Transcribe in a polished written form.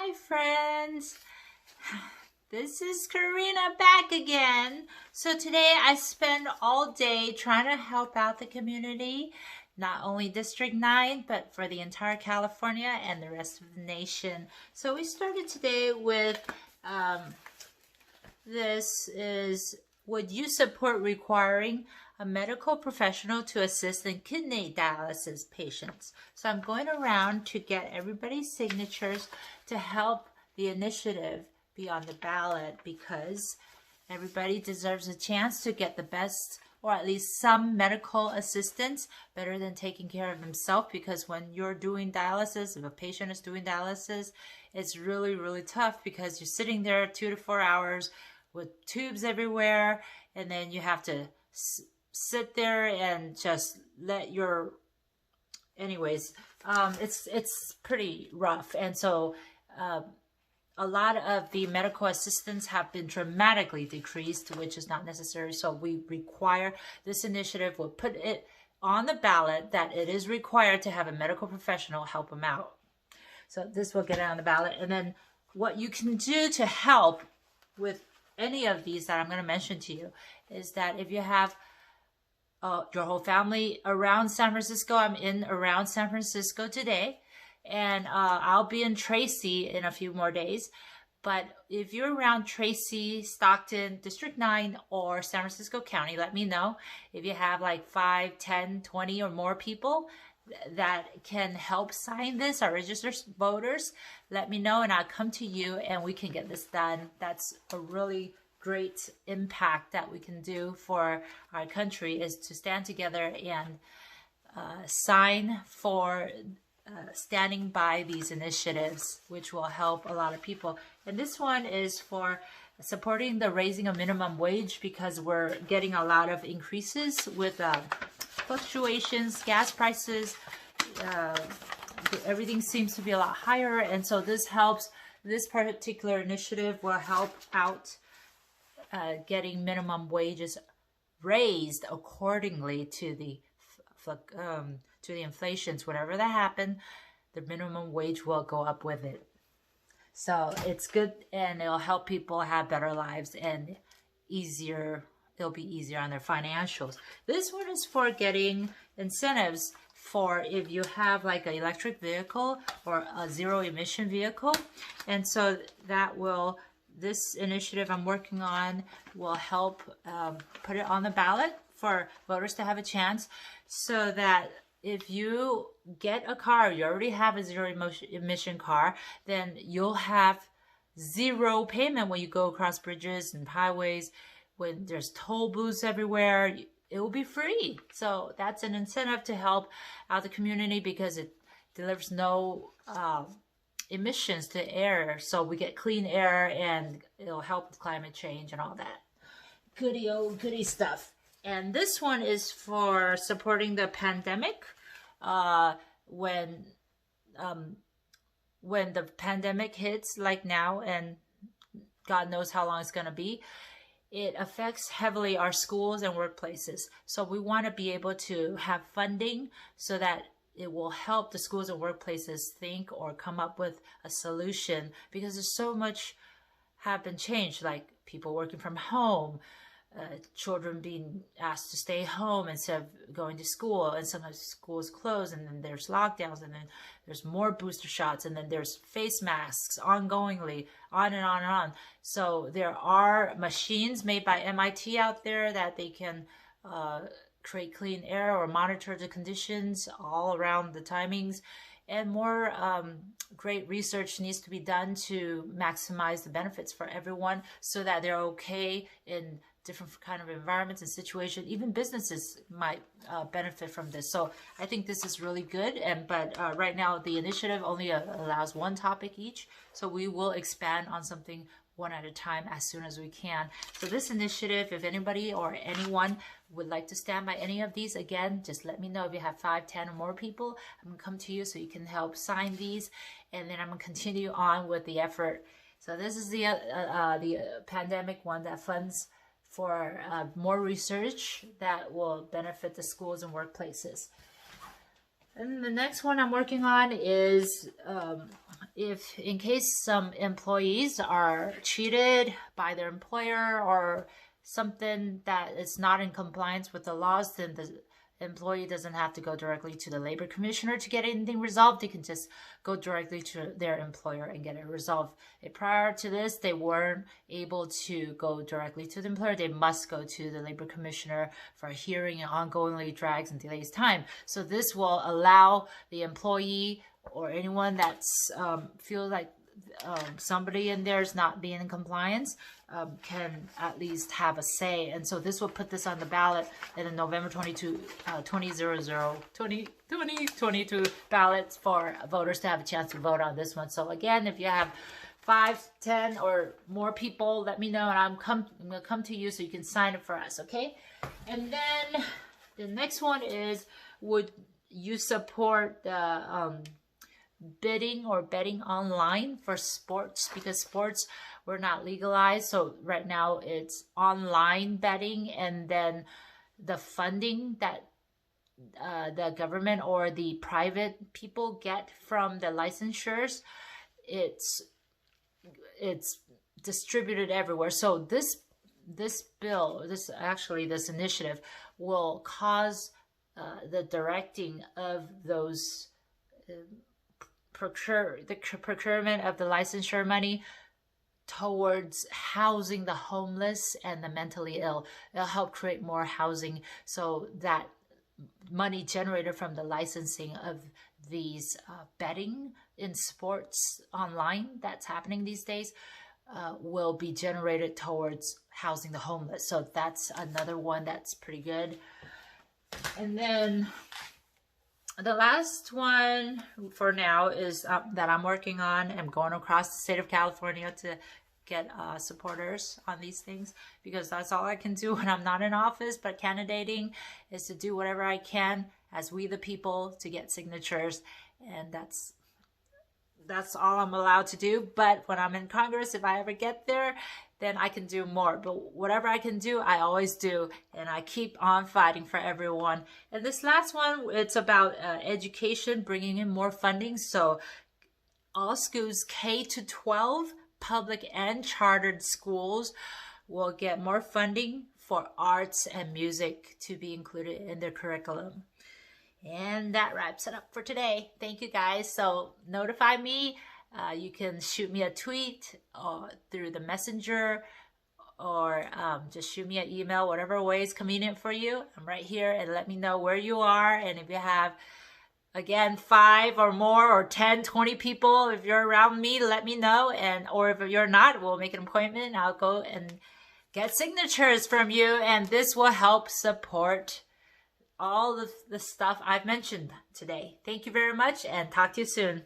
Hi friends, this is Karina back again. So today I spent all day trying to help out the community, not only District 9, but for the entire California and the rest of the nation. So we started today with this is, would you support requiring a medical professional to assist in kidney dialysis patients? So I'm going around to get everybody's signatures to help the initiative be on the ballot, because everybody deserves a chance to get the best, or at least some medical assistance, better than taking care of himself. Because when you're doing dialysis, if a patient is doing dialysis, it's really, really tough, because you're sitting there 2 to 4 hours with tubes everywhere, and then you have to sit there and just let your, anyways, it's pretty rough. And so a lot of the medical assistants have been dramatically decreased, which is not necessary. So we require, this initiative will put it on the ballot that it is required to have a medical professional help them out. So this will get it on the ballot. And then what you can do to help with any of these that I'm going to mention to you is that if you have your whole family around San Francisco, I'm in around San Francisco today, and I'll be in Tracy in a few more days. But if you're around Tracy, Stockton, District 9, or San Francisco County, let me know. If you have like 5, 10, 20 or more people that can help sign this or register voters, let me know and I'll come to you and we can get this done. That's a really great impact that we can do for our country, is to stand together and sign for standing by these initiatives, which will help a lot of people. And this one is for supporting the raising of minimum wage, because we're getting a lot of increases with fluctuations, gas prices, everything seems to be a lot higher. And so this helps, this particular initiative will help out getting minimum wages raised accordingly to the inflations. Whatever that happen, the minimum wage will go up with it. So it's good, and it'll help people have better lives and easier. It'll be easier on their financials. This one is for getting incentives for if you have like an electric vehicle or a zero-emission vehicle. And so that will, this initiative I'm working on will help put it on the ballot for voters to have a chance, so that if you get a car, you already have a zero-emission car, then you'll have zero payment when you go across bridges and highways. When there's toll booths everywhere, it will be free. So that's an incentive to help out the community, because it delivers no emissions to air. So we get clean air, and it'll help with climate change and all that goody old goody stuff. And this one is for supporting the pandemic. When the pandemic hits, like now, and God knows how long it's going to be, it affects heavily our schools and workplaces. So we want to be able to have funding so that it will help the schools and workplaces think or come up with a solution, because there's so much have been changed, like people working from home, children being asked to stay home instead of going to school, and sometimes schools close, and then there's lockdowns, and then there's more booster shots, and then there's face masks ongoingly, on and on and on. So there are machines made by MIT out there that they can create clean air or monitor the conditions all around the timings. And more great research needs to be done to maximize the benefits for everyone, so that they're okay in different kind of environments and situations. Even businesses might benefit from this. So I think this is really good. But right now the initiative only allows one topic each. So we will expand on something one at a time as soon as we can. So this initiative, if anybody or anyone would like to stand by any of these, again, just let me know. If you have 5, 10 or more people, I'm gonna come to you so you can help sign these, and then I'm gonna continue on with the effort. So this is the pandemic one that funds for more research that will benefit the schools and workplaces. And the next one I'm working on is if in case some employees are cheated by their employer or something that is not in compliance with the laws, then the employee doesn't have to go directly to the labor commissioner to get anything resolved. They can just go directly to their employer and get it resolved. Prior to this, they weren't able to go directly to the employer. They must go to the labor commissioner for a hearing, and ongoingly drags and delays time. So this will allow the employee or anyone that's feels like somebody in there is not being in compliance can at least have a say. And so this will put this on the ballot in the November 2022 ballots for voters to have a chance to vote on this one. So again, if you have 5, 10 or more people, let me know, and I'm gonna come to you so you can sign up for us, okay? And then the next one is, would you support the bidding or betting online for sports? Because sports were not legalized, so right now it's online betting, and then the funding that the government or the private people get from the licensures, it's distributed everywhere. So this initiative will cause the directing of those procurement of the licensure money towards housing the homeless and the mentally ill. It'll help create more housing, so that money generated from the licensing of these betting in sports online that's happening these days will be generated towards housing the homeless. So that's another one that's pretty good. And then the last one for now is that I'm working on. I'm going across the state of California to get supporters on these things, because that's all I can do when I'm not in office. But candidating is to do whatever I can as we the people to get signatures, and that's all I'm allowed to do. But when I'm in Congress, if I ever get there, then I can do more. But whatever I can do, I always do. And I keep on fighting for everyone. And this last one, it's about education, bringing in more funding. So all schools, K to 12, public and chartered schools, will get more funding for arts and music to be included in their curriculum. And that wraps it up for today. Thank you guys. So notify me. You can shoot me a tweet through the messenger, or just shoot me an email, whatever way is convenient for you. I'm right here, and let me know where you are. And if you have, again, 5 or more, or 10, 20 people, if you're around me, let me know. Or if you're not, we'll make an appointment. I'll go and get signatures from you, and this will help support all the stuff I've mentioned today. Thank you very much, and talk to you soon.